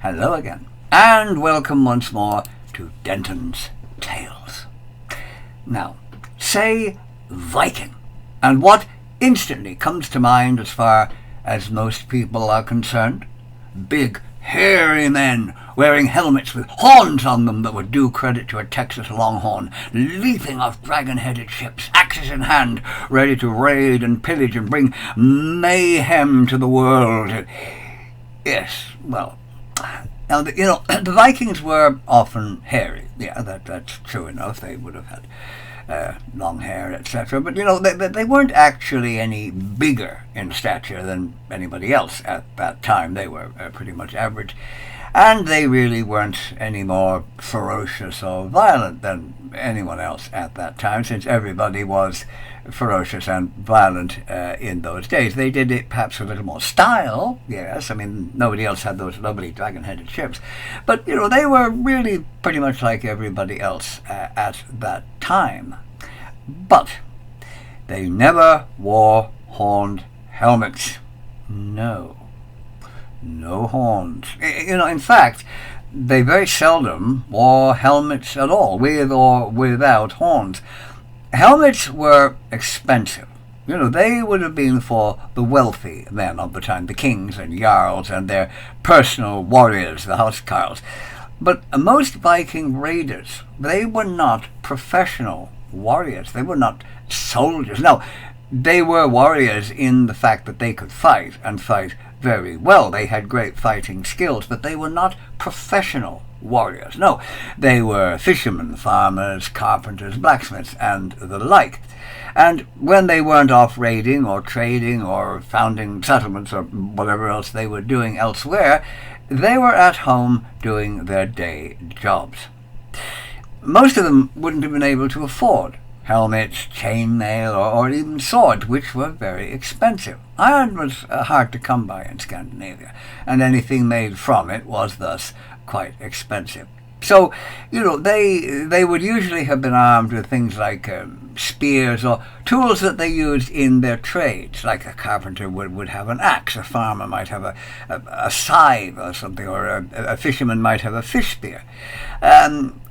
Hello again, and welcome once more to Denton's Tales. Now, say Viking, and what instantly comes to mind as far as most people are concerned? Big, hairy men wearing helmets with horns on them that would do credit to a Texas longhorn, leaping off dragon-headed ships, axes in hand, ready to raid and pillage and bring mayhem to the world. Yes, well, now, the Vikings were often hairy. Yeah, that's true enough. They would have had long hair, etc. But, they weren't actually any bigger in stature than anybody else at that time. They were pretty much average. And they really weren't any more ferocious or violent than anyone else at that time, since everybody was ferocious and violent in those days. They did it perhaps with a little more style, yes. I mean, nobody else had those lovely dragon-headed ships. But, they were really pretty much like everybody else at that time. But they never wore horned helmets. No horns. In fact, they very seldom wore helmets at all, with or without horns. Helmets were expensive. They would have been for the wealthy men of the time, the kings and jarls and their personal warriors, the housecarls. But most Viking raiders, they were not professional warriors. They were not soldiers. No, they were warriors in the fact that they could fight, and fight very well. They had great fighting skills, but they were not professional warriors. No, they were fishermen, farmers, carpenters, blacksmiths, and the like. And when they weren't off raiding or trading or founding settlements or whatever else they were doing elsewhere, they were at home doing their day jobs. Most of them wouldn't have been able to afford helmets, chainmail, or even swords, which were very expensive. Iron was hard to come by in Scandinavia, and anything made from it was thus quite expensive. So, they would usually have been armed with things like spears or tools that they used in their trades. Like a carpenter would have an axe, a farmer might have a scythe or something, or a fisherman might have a fish spear.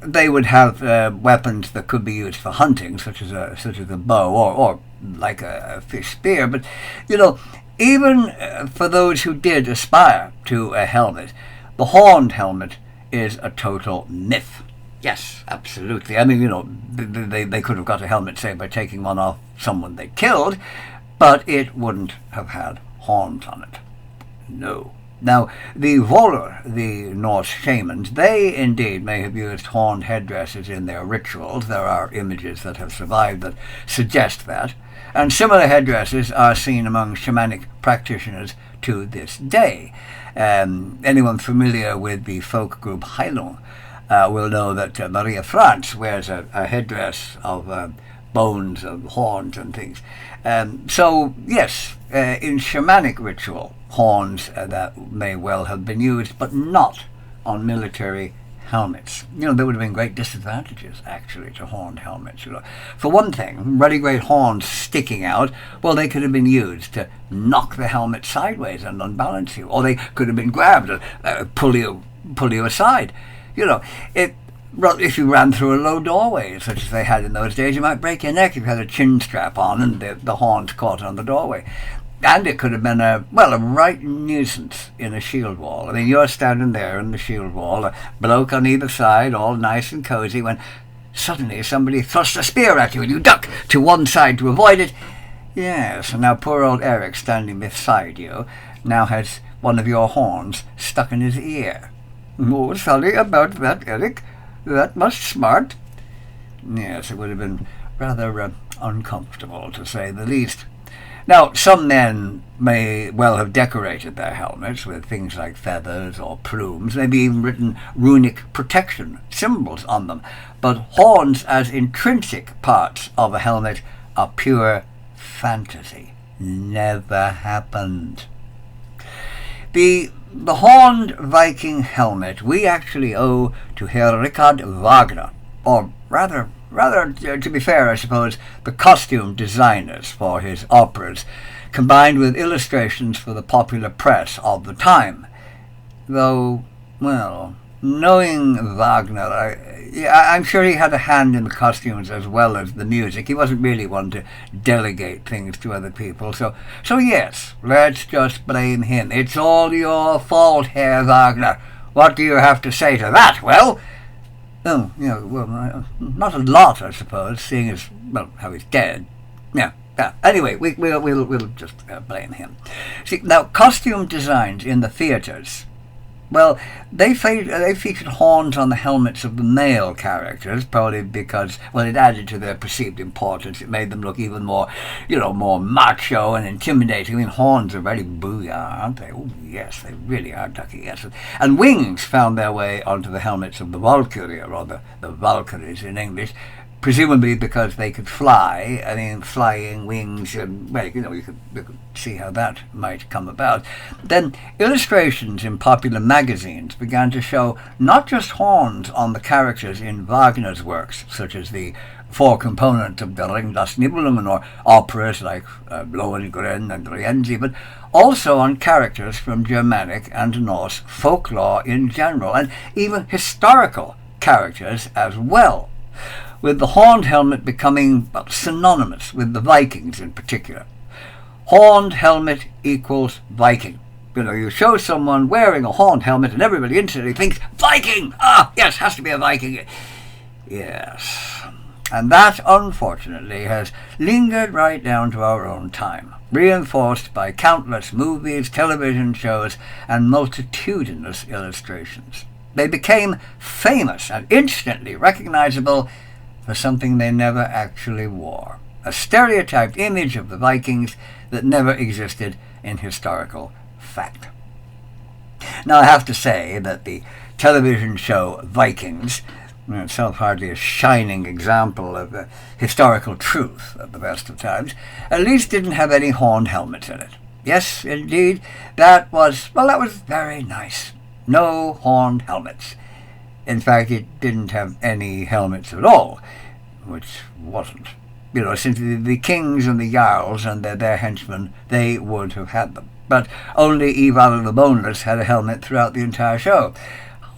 They would have weapons that could be used for hunting, such as a bow or like a fish spear. But, even for those who did aspire to a helmet, the horned helmet is a total myth. Yes, absolutely. I mean, they could have got a helmet, say, by taking one off someone they killed, but it wouldn't have had horns on it. No. Now, the Volur, the Norse shamans, they indeed may have used horned headdresses in their rituals. There are images that have survived that suggest that. And similar headdresses are seen among shamanic practitioners to this day. Anyone familiar with the folk group Heilung will know that Maria France wears a headdress of bones, of horns and things. So, yes, in shamanic ritual, horns that may well have been used, but not on military helmets. There would have been great disadvantages, actually, to horned helmets. For one thing, really great horns sticking out, well, they could have been used to knock the helmet sideways and unbalance you, or they could have been grabbed and pull you aside. If you ran through a low doorway, such as they had in those days, you might break your neck if you had a chin strap on and the horns caught on the doorway. And it could have been a right nuisance in a shield wall. I mean, you're standing there in the shield wall, a bloke on either side, all nice and cozy, when suddenly somebody thrusts a spear at you and you duck to one side to avoid it. Yes, and now poor old Eric, standing beside you, now has one of your horns stuck in his ear. Oh, sorry about that, Eric. That must smart. Yes, it would have been rather uncomfortable, to say the least. Now, some men may well have decorated their helmets with things like feathers or plumes, maybe even written runic protection symbols on them, but horns as intrinsic parts of a helmet are pure fantasy. Never happened. The horned Viking helmet we actually owe to Herr Richard Wagner, or rather, to be fair, I suppose, the costume designers for his operas, combined with illustrations for the popular press of the time. Though Well, knowing Wagner, I'm sure he had a hand in the costumes as well as the music. He wasn't really one to delegate things to other people. So yes, let's just blame him. It's all your fault, Herr Wagner. What do you have to say to that? Well, not a lot, I suppose, seeing as, well, how he's dead. Yeah. Anyway, we'll just blame him. See, now, costume designs in the theatres, well, they featured horns on the helmets of the male characters, probably because, well, it added to their perceived importance. It made them look even more, more macho and intimidating. I mean, horns are very booyah, aren't they? Oh, yes, they really are, Ducky, yes. And wings found their way onto the helmets of the Valkyrie, or the Valkyries in English, presumably because they could fly. I mean, flying wings, well, you could see how that might come about. Then illustrations in popular magazines began to show not just horns on the characters in Wagner's works, such as the four components of the Ring das Nibelungen, or operas like Lohengrin and Rienzi, but also on characters from Germanic and Norse folklore in general, and even historical characters as well, with the horned helmet becoming synonymous with the Vikings in particular. Horned helmet equals Viking. You show someone wearing a horned helmet and everybody instantly thinks, Viking! Ah, yes, has to be a Viking. Yes. And that, unfortunately, has lingered right down to our own time, reinforced by countless movies, television shows, and multitudinous illustrations. They became famous and instantly recognizable for something they never actually wore, a stereotyped image of the Vikings that never existed in historical fact. Now, I have to say that the television show Vikings, itself hardly a shining example of historical truth at the best of times, at least didn't have any horned helmets in it. Yes, indeed, that was very nice. No horned helmets. In fact, it didn't have any helmets at all, which wasn't. Since the kings and the jarls and their henchmen, they would have had them. But only Ivar the Boneless had a helmet throughout the entire show.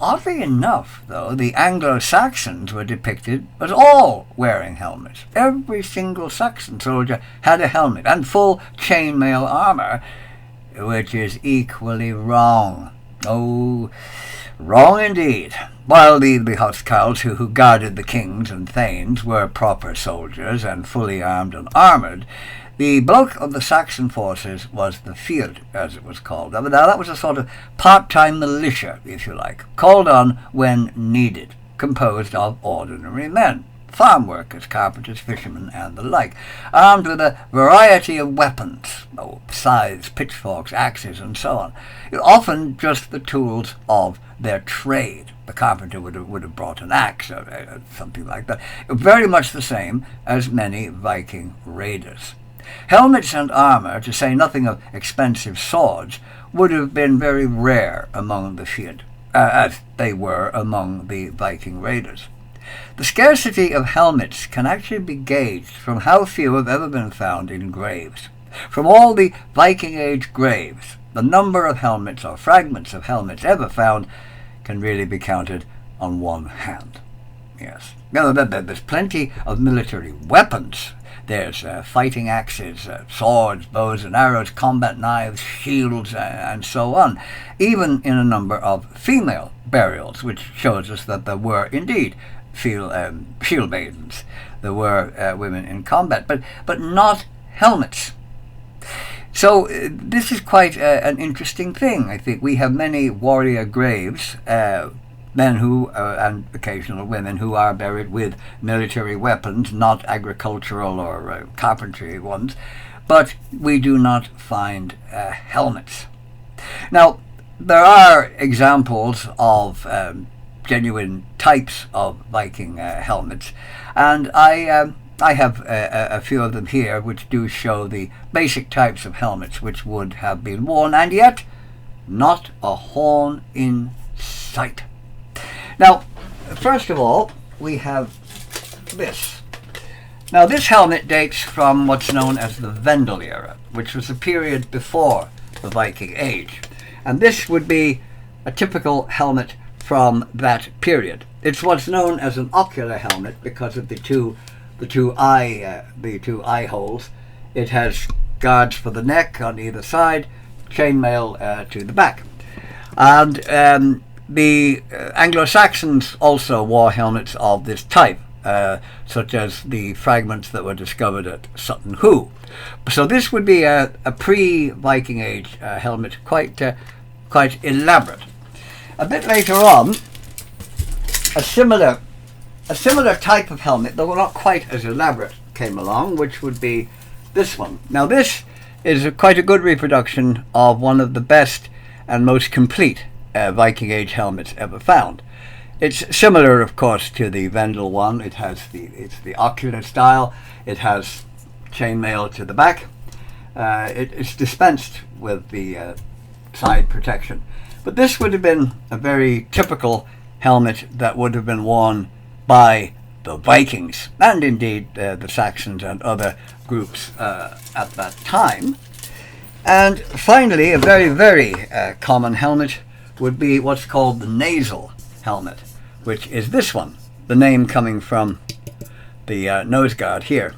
Oddly enough, though, the Anglo-Saxons were depicted as all wearing helmets. Every single Saxon soldier had a helmet and full chainmail armor, which is equally wrong. Oh, wrong indeed. While the housecarls who guarded the kings and thanes were proper soldiers and fully armed and armoured, the bulk of the Saxon forces was the Fyrd, as it was called. Now, that was a sort of part-time militia, if you like, called on when needed, composed of ordinary men, farm workers, carpenters, fishermen, and the like, armed with a variety of weapons, scythes, pitchforks, axes, and so on, often just the tools of their trade. The carpenter would have brought an axe or something like that, very much the same as many Viking raiders. Helmets and armour, to say nothing of expensive swords, would have been very rare among the Fyrd, as they were among the Viking raiders. The scarcity of helmets can actually be gauged from how few have ever been found in graves. From all the Viking Age graves, the number of helmets or fragments of helmets ever found can really be counted on one hand. Yes. Now, there's plenty of military weapons. There's fighting axes, swords, bows and arrows, combat knives, shields, and so on, even in a number of female burials, which shows us that there were indeed shield maidens. There were women in combat, but not helmets. So this is quite an interesting thing. I think we have many warrior graves, men who, and occasional women who are buried with military weapons, not agricultural or carpentry ones, but we do not find helmets. Now, there are examples of genuine types of Viking helmets, and I have a few of them here which do show the basic types of helmets which would have been worn, and yet not a horn in sight. Now, first of all, we have this. Now, this helmet dates from what's known as the Vendel era, which was the period before the Viking Age. And this would be a typical helmet from that period. It's what's known as an ocular helmet because of the two eye holes. It has guards for the neck on either side, chainmail to the back. And the Anglo-Saxons also wore helmets of this type, such as the fragments that were discovered at Sutton Hoo. So this would be a pre-Viking Age helmet, quite elaborate. A bit later on, a similar type of helmet, though not quite as elaborate, came along, which would be this one. Now this is quite a good reproduction of one of the best and most complete Viking Age helmets ever found. It's similar, of course, to the Vendel one. It's the ocular style. It has chainmail to the back. It's dispensed with the side protection. But this would have been a very typical helmet that would have been worn by the Vikings, and indeed the Saxons and other groups at that time. And finally, a very, very common helmet would be what's called the nasal helmet, which is this one, the name coming from the nose guard here.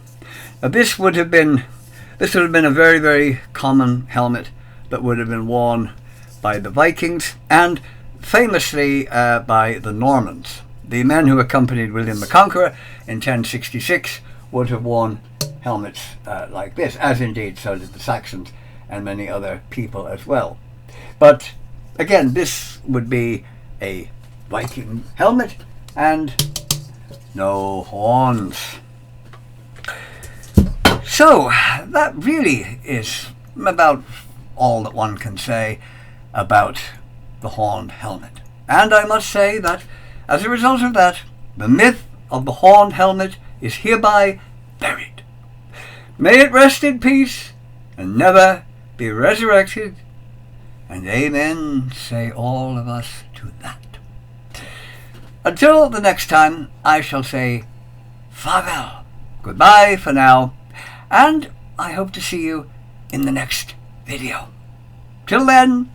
Now this would have been a very, very common helmet that would have been worn by the Vikings and famously by the Normans. The men who accompanied William the Conqueror in 1066 would have worn helmets like this, as indeed so did the Saxons and many other people as well. But again, this would be a Viking helmet and no horns. So that really is about all that one can say about the horned helmet. And I must say that as a result of that, the myth of the horned helmet is hereby buried. May it rest in peace and never be resurrected. And amen, say all of us to that. Until the next time, I shall say farewell. Goodbye for now. And I hope to see you in the next video. Till then,